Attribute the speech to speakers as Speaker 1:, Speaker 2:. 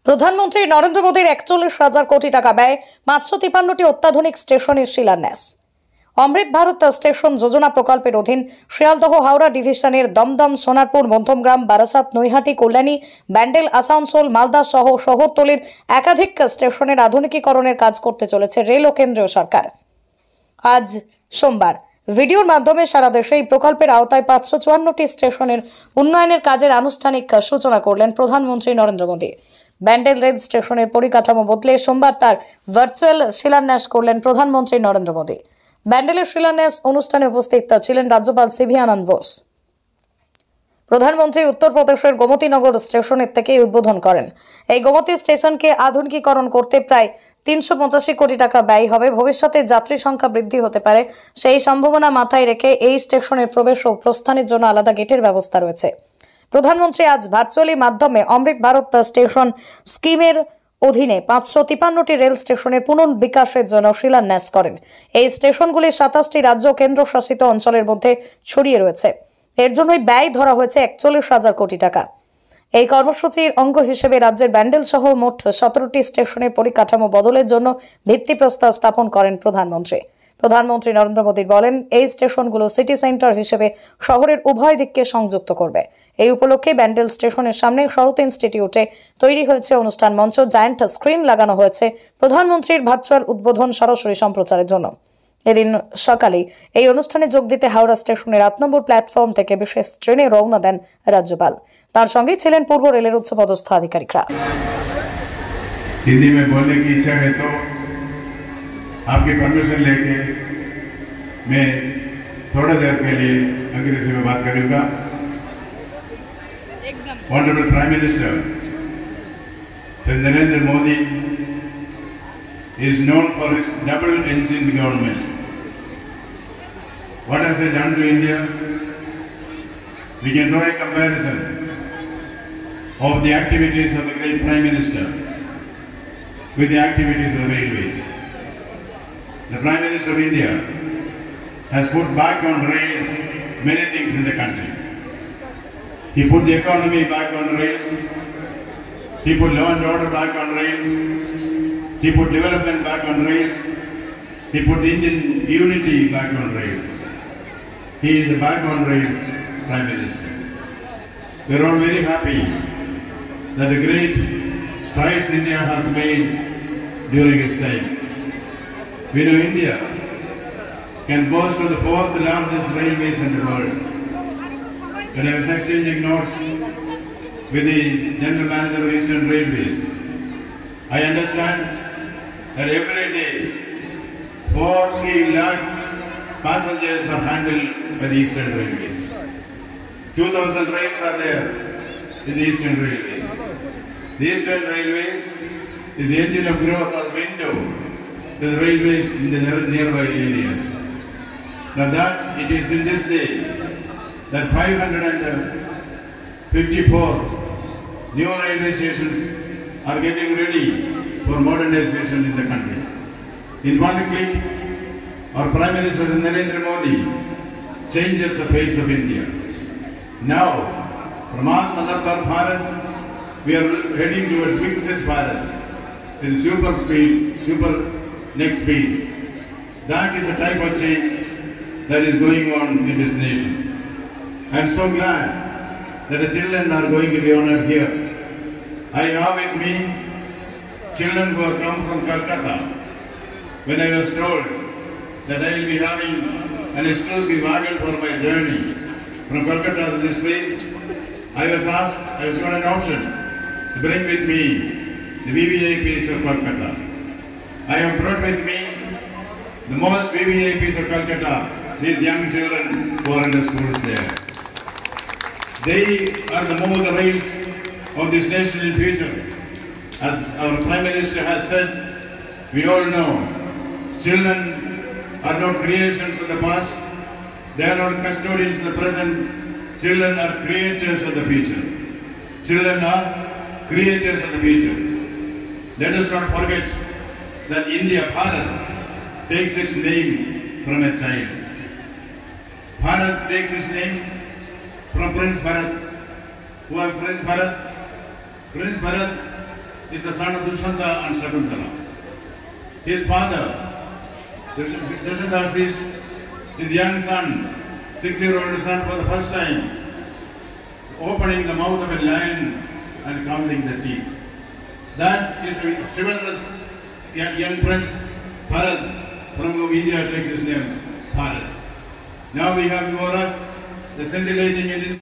Speaker 1: প্রধানমন্ত্রী নরেন্দ্র মোদীর ৪১,০০০ কোটি টাকা ব্যয় ৫৫৩টি অত্যাধুনিক স্টেশনের শিলান্যাস। অমৃত ভারত স্টেশন যোজনা প্রকল্পের অধীন শিয়ালদহ হাওড়া ডিভিশনের দমদম, সোনারপুর, মধ্যমগ্রাম, বারাসাত, নৈহাটি, কল্যাণী, ব্যান্ডেল, আসানসোল, মালদা সহ শহরতলির একাধিক স্টেশনের আধুনিকীকরণের কাজ করতে চলেছে রেল ও কেন্দ্রীয় সরকার। আজ সোমবার ভিডিওর মাধ্যমে সারা দেশে এই প্রকল্পের আওতায় ৫৫৪টি স্টেশনের উন্নয়নের কাজের আনুষ্ঠানিক সূচনা করলেন প্রধানমন্ত্রী নরেন্দ্র মোদী। ব্যান্ডেল রেল স্টেশনের পরিকাঠামো বদলে সোমবার তার ভার্চুয়াল শিলান্যাস করলেন প্রধানমন্ত্রী নরেন্দ্র মোদী। ব্যান্ডেলের শিলান্যাস অনুষ্ঠানে উপস্থিত ছিলেন রাজ্যপাল সিভি আনন্দ বোস। প্রধানমন্ত্রী উত্তরপ্রদেশের গোমতীনগর স্টেশনের থেকে উদ্বোধন করেন। এই গোমতী স্টেশনকে আধুনিকীকরণ করতে প্রায় ৩৮৫ কোটি টাকা ব্যয় হবে। ভবিষ্যতে যাত্রী সংখ্যা বৃদ্ধি হতে পারে, সেই সম্ভাবনা মাথায় রেখে এই স্টেশনের প্রবেশ ও প্রস্থানের জন্য আলাদা গেটের ব্যবস্থা রয়েছে। প্রধানমন্ত্রী আজ ভার্চুয়ালি মাধ্যমে অমৃত ভারত স্টেশন স্কিমের অধীনে ৫৫৩টি রেল স্টেশনের পুনর্বিকাশের জন্য শিলান্যাস করেন। এই স্টেশনগুলি ২৭টি রাজ্য ও কেন্দ্রশাসিত অঞ্চলের মধ্যে ছড়িয়ে রয়েছে। এর জন্যই ব্যয় ধরা হয়েছে ৪১,০০০ কোটি টাকা। এই কর্মসূচির অঙ্গ হিসেবে রাজ্যের ব্যান্ডেল সহ মোট ১৭টি স্টেশনের পরিকাঠামো বদলের জন্য ভিত্তিপ্রস্তর স্থাপন করেন প্রধানমন্ত্রী। প্রধানমন্ত্রী নরেন্দ্র মোদী বলেন, এই স্টেশনগুলো সিটি সেন্টার হিসেবে শহরের উভয় দিককে সংযুক্ত করবে। এই উপলক্ষে ব্যান্ডেল স্টেশনের সামনে শরৎ ইনস্টিটিউটে তৈরি হয়েছে অনুষ্ঠান মঞ্চ, জায়ান্ট স্ক্রিন লাগানো হয়েছে প্রধানমন্ত্রীর ভার্চুয়াল উদ্বোধন সরাসরি সম্প্রচারের জন্য। এদিন সকালে এই অনুষ্ঠানে যোগ দিতে হাওড়া স্টেশনের ৮ নম্বর প্ল্যাটফর্ম থেকে বিশেষ ট্রেনে রওনা দেন রাজ্যপাল। তার সঙ্গে ছিলেন পূর্ব রেলের উচ্চপদস্থ আধিকারিকরা।
Speaker 2: हिंदी में बोलने की इच्छा है तो आपकी परमिशन लेके मैं थोड़ा देर के लिए अंग्रेजी में बात करूंगा। Honorable Prime Minister Shri Narendra Modi is known for his double-engine government. What has he done to India? We can draw a comparison of the activities of the great Prime Minister with the activities of the railways. The Prime Minister of India has put back on rails many things in the country. He put the economy back on rails. He put law and order back on rails. He put development back on rails. He put the Indian unity back on rails. He is a back on rails Prime Minister. We are all very happy that the great strides India has made during its time. We know India can boast of the 4th largest railways in the world. When I was exchanging notes with the General Manager of Eastern Railways, I understand that every day 40 lakh passengers are handled by the Eastern Railways. 2,000 trains are there in the Eastern Railways. The Eastern Railways is the engine of growth or window to the railways in the nearby areas. Now that it is in this day that 554 new railway stations are getting ready for modernization in the country. In one click, our Prime Minister Narendra Modi changes the face of India. Now, from Atmanirbhar Bharat, we are heading towards Viksit Bharat with super speed, super next speed. That is the type of change that is going on in this nation. I am so glad that the children are going to be honored here. I have with me children who have come from Calcutta. When I was told that I will be having an exclusive wagon for my journey from Calcutta to this place, I was given an option to bring with me the VVIPs of Calcutta. I have brought with me the most VVIPs of Calcutta, these young children who are in the schools there. They are the move the rails of this nation in future. As our Prime Minister has said, we all know, children are not creations of the past, they are not custodians of the present, children are creators of the future. Children are creators of the future. Let us not forget that India, Bharat, takes its name from a child. Bharat takes its name from Prince Bharat. Who was Prince Bharat? Prince Bharat is the son of Dushyanta and Shakuntala. His father, Dushyanta sees his young son, 6-year-old son, for the first time, opening the mouth of a lion and counting the teeth. That is a chivalrous young prince, Bharat, from whom India takes his name, Bharat. Now we have before us the scintillating Indian